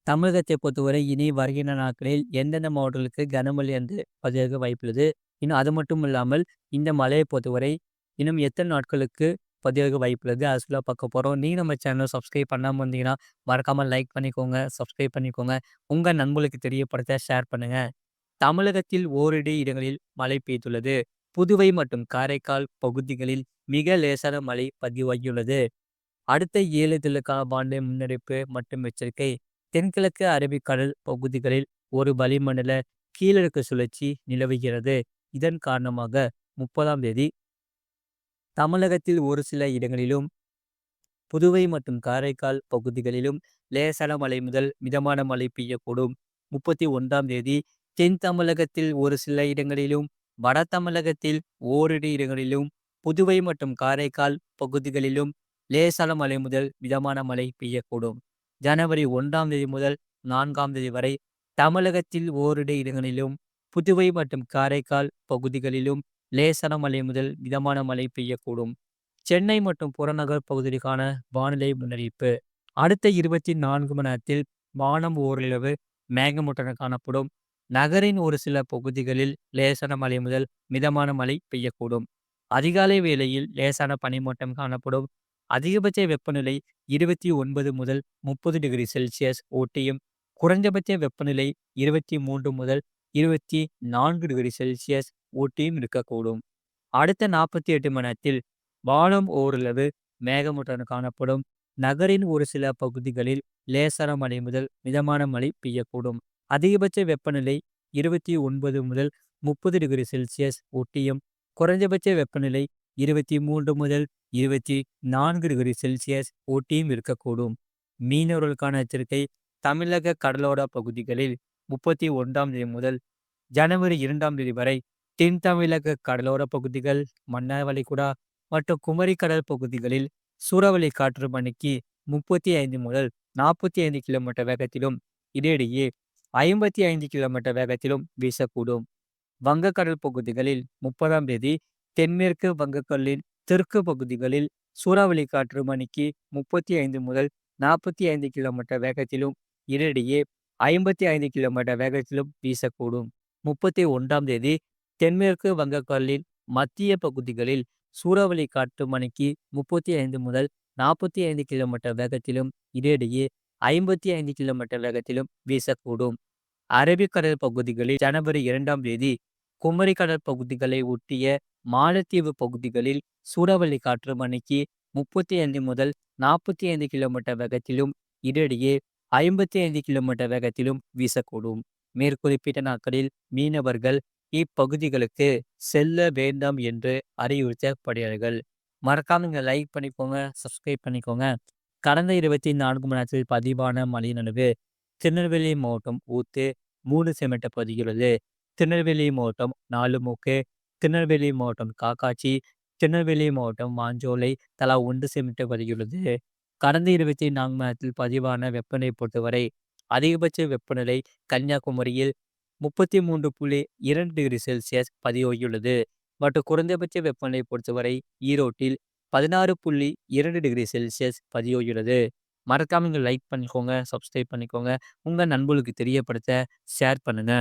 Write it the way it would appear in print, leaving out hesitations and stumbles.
தமிழகத்தை பொறுத்தவரை இனி வருகின்ற நாட்களில் எந்தெந்த மாவட்டங்களுக்கு கனமழை வந்து பதிவாக வாய்ப்புள்ளது. இன்னும் அது மட்டும் இல்லாமல் இந்த மழையை பொறுத்தவரை இன்னும் எத்தனை நாட்களுக்கு பதிவாக வாய்ப்புள்ளது. அது சொல்ல பார்க்க போறோம். நீங்க நம்ம சேனலை சப்ஸ்கிரைப் பண்ணாம இருந்தீங்கன்னா, மறக்காம லைக் பண்ணிக்கோங்க, சப்ஸ்கிரைப் பண்ணிக்கோங்க. உங்க நண்பர்களுக்கு தெரியப்படுத்த ஷேர் பண்ணுங்க. தமிழகத்தில் ஓரிரு இடங்களில் மழை பெய்துள்ளது. புதுவை மற்றும் காரைக்கால் பகுதிகளில் மிக லேசான மழை பதிவாகியுள்ளது. அடுத்த 7 தினங்களுக்கான வானிலை முன்னறிவிப்பு மற்றும் எச்சரிக்கை. தென்கிழக்கு அரபிக்கடல் பகுதிகளில் ஒரு வளிமண்டல கீழடுக்கு சுழற்சி நிலவுகிறது. இதன் காரணமாக 30ஆம் தேதி தமிழகத்தில் ஒரு சில இடங்களிலும், புதுவை மற்றும் காரைக்கால் பகுதிகளிலும் லேசான மழை முதல் மிதமான மழை பெய்யக்கூடும். 31ஆம் தேதி தென் தமிழகத்தில் ஒரு சில இடங்களிலும், வட தமிழகத்தில் ஓரிரு இடங்களிலும், புதுவை மற்றும் காரைக்கால் பகுதிகளிலும் லேசான மழை முதல் மிதமான மழை பெய்யக்கூடும். ஜனவரி 1ஆம் தேதி முதல் 4ஆம் தேதி வரை தமிழகத்தில் ஓரிரு இடங்களிலும், புதுவை மற்றும் காரைக்கால் பகுதிகளிலும் லேசான மழை முதல் மிதமான மழை பெய்யக்கூடும். சென்னை மற்றும் புறநகர் பகுதிகளுக்கான வானிலை முன்னறிவிப்பு. அடுத்த 24 மணி நேரத்தில் வானம் ஓரளவு மேகமூட்டத்துடன் காணப்படும். நகரின் ஒரு சில பகுதிகளில் லேசான மழை முதல் மிதமான மழை பெய்யக்கூடும். அதிகாலை வேளையில் லேசான பனிமூட்டம் காணப்படும். அதிகபட்ச வெப்பநிலை 29 முதல் 30 டிகிரி செல்சியஸ் ஊட்டியும், குறைந்தபட்ச வெப்பநிலை 23 முதல் 24 டிகிரி செல்சியஸ் ஊட்டியும் இருக்கக்கூடும். அடுத்த 48 மணி நேரத்தில் வானம் ஓரளவு மேகமூட்டத்துடன் காணப்படும். நகரின் ஒரு சில பகுதிகளில் லேசான மழை முதல் மிதமான மழை பெய்யக்கூடும். அதிகபட்ச வெப்பநிலை 29 முதல் 30 டிகிரி செல்சியஸ் ஊட்டியும், குறைந்தபட்ச வெப்பநிலை 23 முதல் 24 டிகிரி செல்சியஸ் ஊட்டியும் இருக்கக்கூடும். மீனவர்களுக்கான எச்சரிக்கை. தமிழக கடலோர பகுதிகளில் 31ஆம் தேதி முதல் ஜனவரி 2ஆம் தேதி வரை தென் தமிழக கடலோர பகுதிகள், மன்னார் வளைகுடா மற்றும் குமரி கடல் பகுதிகளில் சூறாவளி காற்று மணிக்கு 35 முதல் 45 கிலோமீட்டர் வேகத்திலும், இடையிடையே 55 கிலோமீட்டர் வேகத்திலும் வீசக்கூடும். வங்கக்கடல் பகுதிகளில் 30ஆம் தேதி தென்மேற்கு வங்கக்கடலின் தெற்கு பகுதிகளில் சூறாவளி காற்று மணிக்கு 35 முதல் 45 கிலோமீட்டர் வேகத்திலும், இடையிடையே 55 கிலோமீட்டர் வேகத்திலும் வீசக்கூடும். 31ஆம் தேதி தென்மேற்கு வங்கக்கடலின் மத்திய பகுதிகளில் சூறாவளி காற்று மணிக்கு 35 முதல் 45 கிலோமீட்டர் வேகத்திலும், இடையிடையே 55 கிலோமீட்டர் வேகத்திலும் வீசக்கூடும். அரபிக்கடல் பகுதிகளில் ஜனவரி 2ஆம் தேதி குமரி கடல் பகுதிகளை ஒட்டிய மாலத்தீவு பகுதிகளில் சூறாவளி காற்று மணிக்கு 35 முதல் 45 கிலோமீட்டர் வேகத்திலும், இடையிடையே 55 கிலோமீட்டர் வேகத்திலும் வீசக்கூடும். மேற்குறிப்பிட்ட நாட்களில் மீனவர்கள் இப்பகுதிகளுக்கு செல்ல வேண்டாம் என்று அறிவுறுத்தப்படுகிறார்கள். மறக்காம நீங்க லைக் பண்ணிக்கோங்க, சப்ஸ்கிரைப் பண்ணிக்கோங்க. கடந்த 24 மணி நேரத்தில் பதிவான மழையின் அளவு. திருநெல்வேலி மாவட்டம் ஊத்து 3 செமீட்டர் பதிகிறது. திருநெல்வேலி மாவட்டம் நாலுமூக்கு, திருநெல்வேலி மாவட்டம் காக்காட்சி, திருநெல்வேலி மாவட்டம் மாஞ்சோலை தலா 1 செமீட்டர் பதிகிறது. கடந்த 24 மணி நேரத்தில் பதிவான வெப்பநிலை பொறுத்தவரை அதிகபட்ச வெப்பநிலை கன்னியாகுமரியில் 33.2 டிகிரி செல்சியஸ் பதிவாகியுள்ளது மற்றும் குறைந்தபட்ச வெப்பநிலை பொறுத்தவரை ஈரோட்டில் 16.2 டிகிரி செல்சியஸ் பதிவாகியுள்ளது. மறக்காம லைக் பண்ணிக்கோங்க, சப்ஸ்கிரைப் பண்ணிக்கோங்க. உங்க நண்பர்களுக்கு தெரியப்படுத்த ஷேர் பண்ணுங்க.